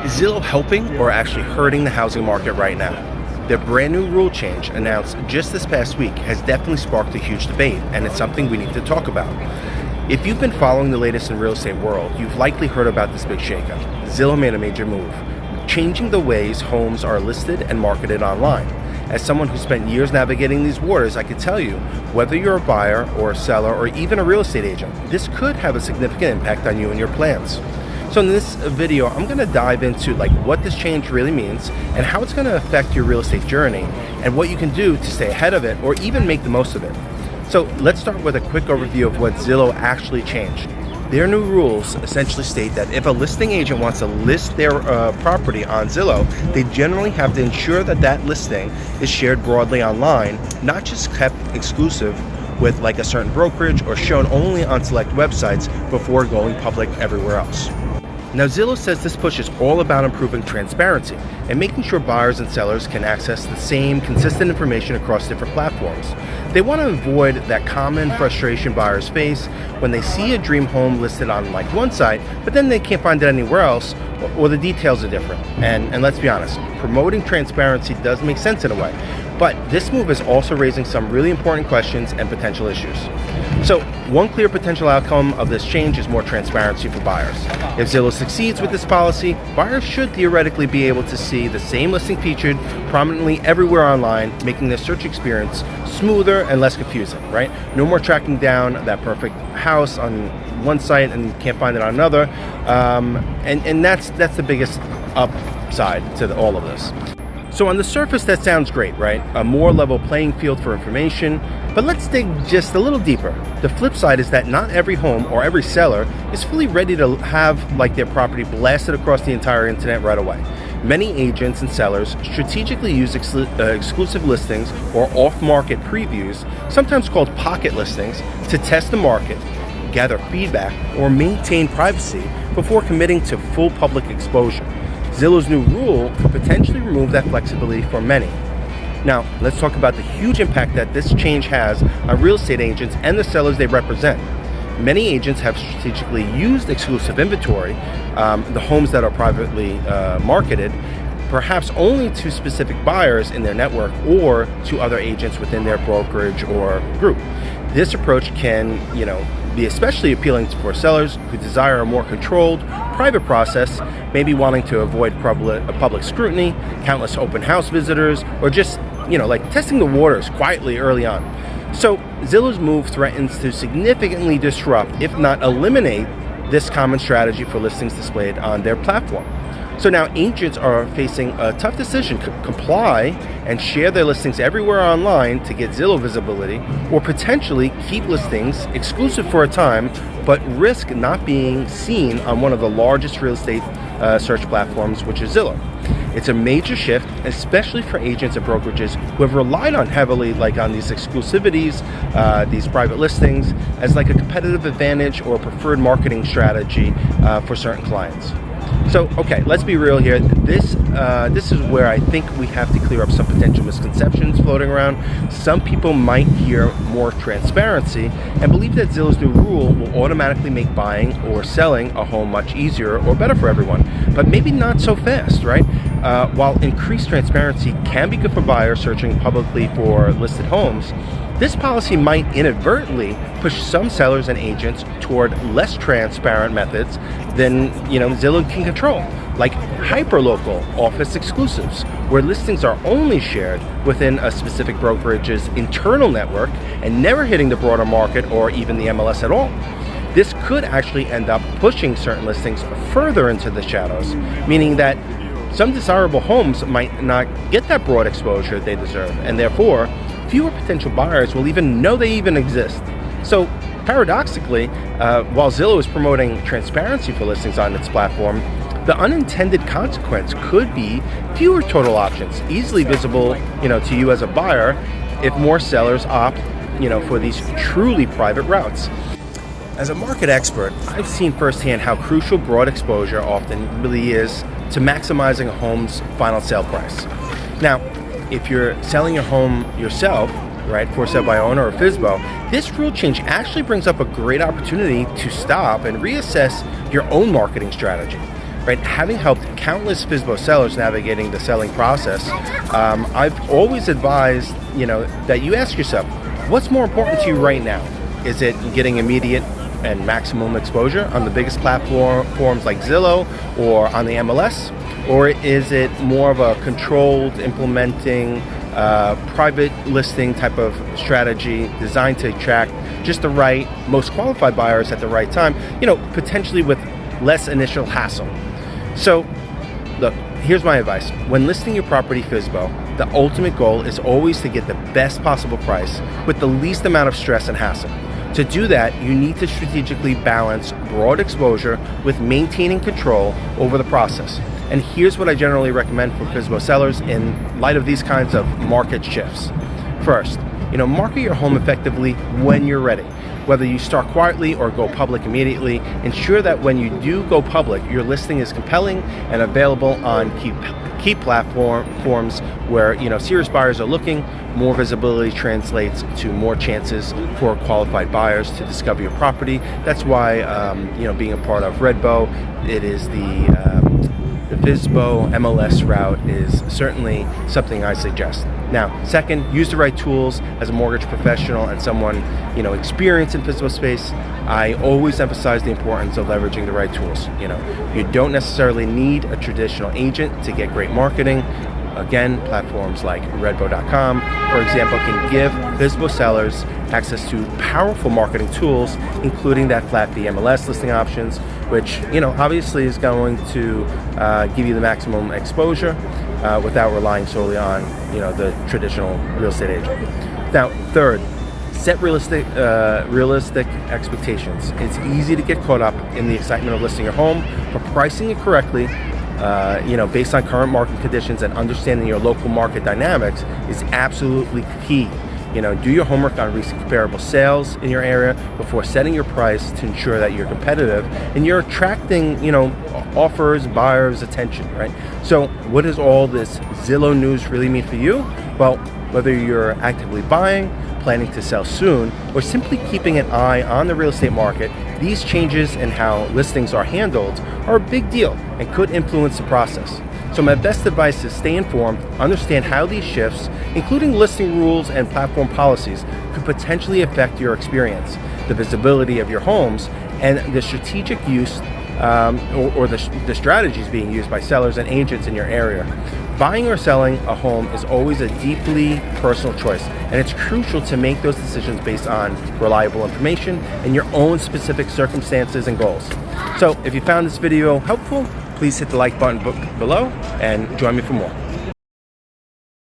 Is Zillow helping or actually hurting the housing market right now? Their brand new rule change announced just this past week has definitely sparked a huge debate, and it's something we need to talk about. If you've been following the latest in real estate world, you've likely heard about this big shakeup. Zillow made a major move, changing the ways homes are listed and marketed online. As someone who spent years navigating these waters, I can tell you, whether you're a buyer or a seller or even a real estate agent, this could have a significant impact on you and your plans. So in this video, I'm going to dive into what this change really means and how it's going to affect your real estate journey and what you can do to stay ahead of it or even make the most of it. So let's start with a quick overview of what Zillow actually changed. Their new rules essentially state that if a listing agent wants to list their property on Zillow, they generally have to ensure that that listing is shared broadly online, not just kept exclusive with a certain brokerage or shown only on select websites before going public everywhere else. Now, Zillow says this push is all about improving transparency and making sure buyers and sellers can access the same consistent information across different platforms. They want to avoid that common frustration buyers face when they see a dream home listed on one site, but then they can't find it anywhere else, or the details are different. And let's be honest, promoting transparency does make sense in a way, but this move is also raising some really important questions and potential issues. So one clear potential outcome of this change is more transparency for buyers. If Zillow succeeds with this policy, buyers should theoretically be able to see the same listing featured prominently everywhere online, making their search experience smoother and less confusing, right? No more tracking down that perfect house on one site and can't find it on another. And that's the biggest upside to all of this. So on the surface, that sounds great, right? A more level playing field for information, but let's dig just a little deeper. The flip side is that not every home or every seller is fully ready to have their property blasted across the entire internet right away. Many agents and sellers strategically use exclusive listings or off-market previews, sometimes called pocket listings, to test the market, gather feedback, or maintain privacy before committing to full public exposure. Zillow's new rule could potentially remove that flexibility for many. Now, let's talk about the huge impact that this change has on real estate agents and the sellers they represent. Many agents have strategically used exclusive inventory, the homes that are privately marketed, perhaps only to specific buyers in their network or to other agents within their brokerage or group. This approach can, be especially appealing for sellers who desire a more controlled, private process, maybe wanting to avoid public scrutiny, countless open house visitors, or just, testing the waters quietly early on. So Zillow's move threatens to significantly disrupt, if not eliminate, this common strategy for listings displayed on their platform. So now agents are facing a tough decision: comply and share their listings everywhere online to get Zillow visibility, or potentially keep listings exclusive for a time, but risk not being seen on one of the largest real estate search platforms, which is Zillow. It's a major shift, especially for agents and brokerages who have relied on heavily on these exclusivities, these private listings, as a competitive advantage or preferred marketing strategy for certain clients. So, okay, let's be real here. This is where I think we have to clear up some potential misconceptions floating around. Some people might hear more transparency and believe that Zillow's new rule will automatically make buying or selling a home much easier or better for everyone, but maybe not so fast, right? While increased transparency can be good for buyers searching publicly for listed homes, this policy might inadvertently push some sellers and agents toward less transparent methods than Zillow can control, like hyperlocal office exclusives, where listings are only shared within a specific brokerage's internal network and never hitting the broader market or even the MLS at all. This could actually end up pushing certain listings further into the shadows, meaning that some desirable homes might not get that broad exposure they deserve, and therefore fewer potential buyers will even know they even exist. So paradoxically, while Zillow is promoting transparency for listings on its platform, the unintended consequence could be fewer total options, easily visible, to you as a buyer, if more sellers opt, for these truly private routes. As a market expert, I've seen firsthand how crucial broad exposure often really is to maximizing a home's final sale price. Now, if you're selling your home yourself, right, for sale by owner or FSBO, this rule change actually brings up a great opportunity to stop and reassess your own marketing strategy. right? Having helped countless FSBO sellers navigating the selling process, I've always advised, that you ask yourself, what's more important to you right now? Is it getting immediate and maximum exposure on the biggest platforms like Zillow or on the MLS? Or is it more of a controlled, implementing, private listing type of strategy designed to attract just the right, most qualified buyers at the right time, potentially with less initial hassle? So, look, here's my advice. When listing your property FSBO, the ultimate goal is always to get the best possible price with the least amount of stress and hassle. To do that, you need to strategically balance broad exposure with maintaining control over the process. And here's what I generally recommend for FSBO sellers in light of these kinds of market shifts. First, market your home effectively when you're ready. Whether you start quietly or go public immediately, ensure that when you do go public, your listing is compelling and available on key platforms where serious buyers are looking. More visibility translates to more chances for qualified buyers to discover your property. That's why being a part of Redbow, it is the FSBO MLS route is certainly something I suggest. Now, second, use the right tools. As a mortgage professional and someone experienced in FSBO space, I always emphasize the importance of leveraging the right tools. You don't necessarily need a traditional agent to get great marketing. Again, platforms like redbow.com, for example, can give FSBO sellers access to powerful marketing tools, including that flat fee MLS listing options, which obviously is going to give you the maximum exposure without relying solely on the traditional real estate agent. Now, third, set realistic expectations. It's easy to get caught up in the excitement of listing your home, but pricing it correctly, based on current market conditions and understanding your local market dynamics is absolutely key. Do your homework on recent comparable sales in your area before setting your price to ensure that you're competitive and you're attracting, offers, buyers' attention, right? So what does all this Zillow news really mean for you? Well, whether you're actively buying, planning to sell soon, or simply keeping an eye on the real estate market, these changes in how listings are handled are a big deal and could influence the process. So my best advice is stay informed, understand how these shifts, including listing rules and platform policies, could potentially affect your experience, the visibility of your homes, and the strategic use or the strategies being used by sellers and agents in your area. Buying or selling a home is always a deeply personal choice, and it's crucial to make those decisions based on reliable information and your own specific circumstances and goals. So if you found this video helpful, please hit the like button below and join me for more.